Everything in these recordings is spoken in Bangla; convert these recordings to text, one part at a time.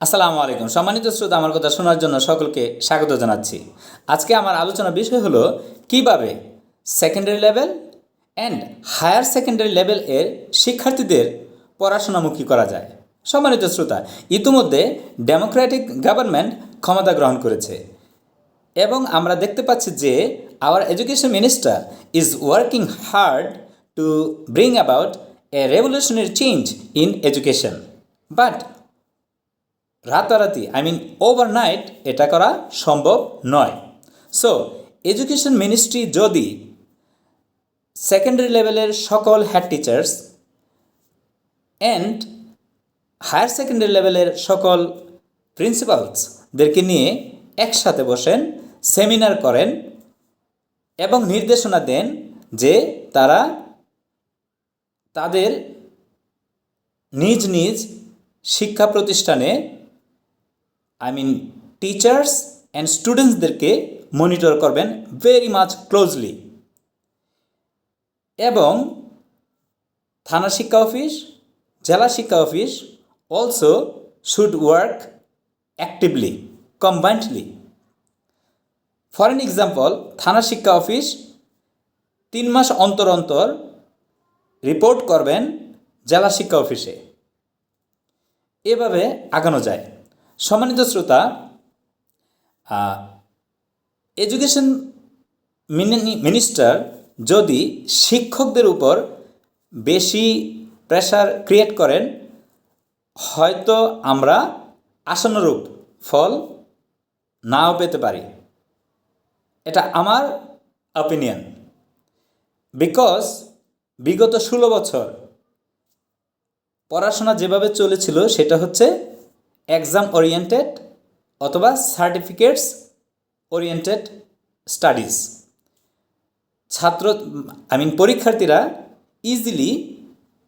আসসালামু আলাইকুম সম্মানিত শ্রোতা, আমার কথা শোনার জন্য সকলকে স্বাগত জানাচ্ছি। আজকে আমার আলোচনার বিষয় হলো কিভাবে secondary level and higher secondary level এর শিক্ষার্থীদের পড়াশোনামুখী করা যায়। সম্মানিত শ্রোতা, ইতিমধ্যে ডেমোক্রেটিক গভর্নমেন্ট ক্ষমতা গ্রহণ করেছে এবং আমরা দেখতে পাচ্ছি যে our education minister is working hard to bring about a revolutionary change in education, but রাতারাতি ওভারনাইট এটা করা সম্ভব নয়। সো এডুকেশন মিনিস্ট্রি যদি সেকেন্ডারি লেভেলের সকল head teachers and higher secondary লেভেলের সকল প্রিন্সিপালসদেরকে নিয়ে একসাথে বসেন, সেমিনার করেন এবং নির্দেশনা দেন যে তারা তাদের নিজ নিজ শিক্ষা প্রতিষ্ঠানে টিচার্স অ্যান্ড স্টুডেন্টসদেরকে মনিটর করবেন ভেরি মাচ ক্লোজলি, এবং থানা শিক্ষা অফিস, জেলা শিক্ষা office also should work actively, combinedly. For an example, থানা শিক্ষা অফিস 3 মাস অন্তর অন্তর রিপোর্ট করবেন জেলা শিক্ষা অফিসে। এভাবে আগানো যায়। সম্মানিত শ্রোতা, এডুকেশন মিনিস্টার যদি শিক্ষকদের উপর বেশি প্রেশার ক্রিয়েট করেন, হয়তো আমরা আশানুরূপ ফল নাও পেতে পারি। এটা আমার অপিনিয়ন, বিকজ বিগত 16 বছর পড়াশোনা যেভাবে চলেছিল সেটা হচ্ছে এক্সাম ওরিয়েন্টেড অথবা সার্টিফিকেটস ওরিয়েন্টেড স্টাডিজ। পরীক্ষার্থীরা ইজিলি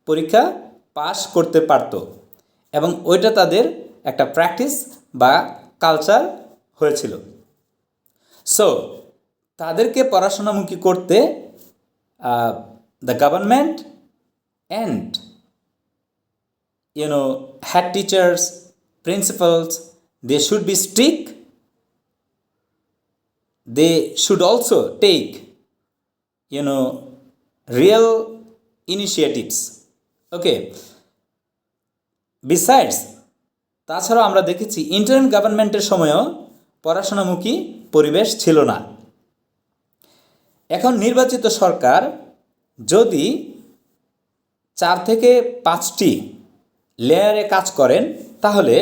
পরীক্ষা পাস করতে পারত এবং ওইটা তাদের একটা প্র্যাকটিস বা কালচার হয়েছিল। সো তাদেরকে পড়াশোনামুখী করতে the government and head teachers, principals, they should be strict. They should also take real initiatives. Okay, besides, তাছাড়াও আমরা দেখেছি ইন্টারিম গভর্নমেন্টের সময়ও পড়াশোনামুখী পরিবেশ ছিল না। এখন নির্বাচিত সরকার যদি 4 থেকে 5টি লেয়ারে কাজ করেন তাহলে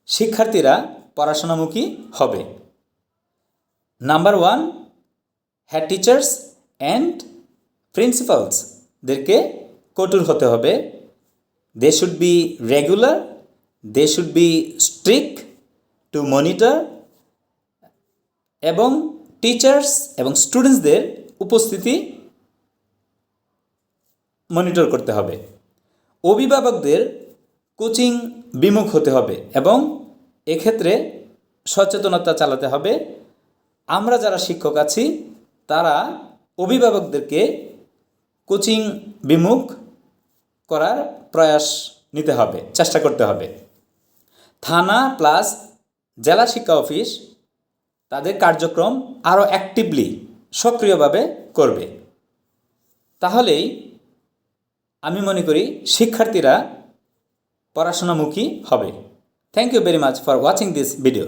শিক্ষার্থীরা পড়াশোনামুখী হবে। নাম্বার 1, হেড টিচার্স অ্যান্ড প্রিন্সিপালসদেরকে কঠোর হতে হবে। They should be regular, they should be strict to monitor, এবং টিচার্স এবং স্টুডেন্টসদের উপস্থিতি মনিটর করতে হবে। অভিভাবকদের কোচিং বিমুখ হতে হবে এবং এক্ষেত্রে সচেতনতা চালাতে হবে। আমরা যারা শিক্ষক আছি তারা অভিভাবকদেরকে কোচিং বিমুখ করার প্রয়াস নিতে হবে, চেষ্টা করতে হবে। থানা প্লাস জেলা শিক্ষা অফিস তাদের কার্যক্রম আরও অ্যাক্টিভলি, সক্রিয়ভাবে করবে। তাহলেই আমি মনে করি শিক্ষার্থীরা পড়াশোনামুখী হবে। Thank you very much for watching this video.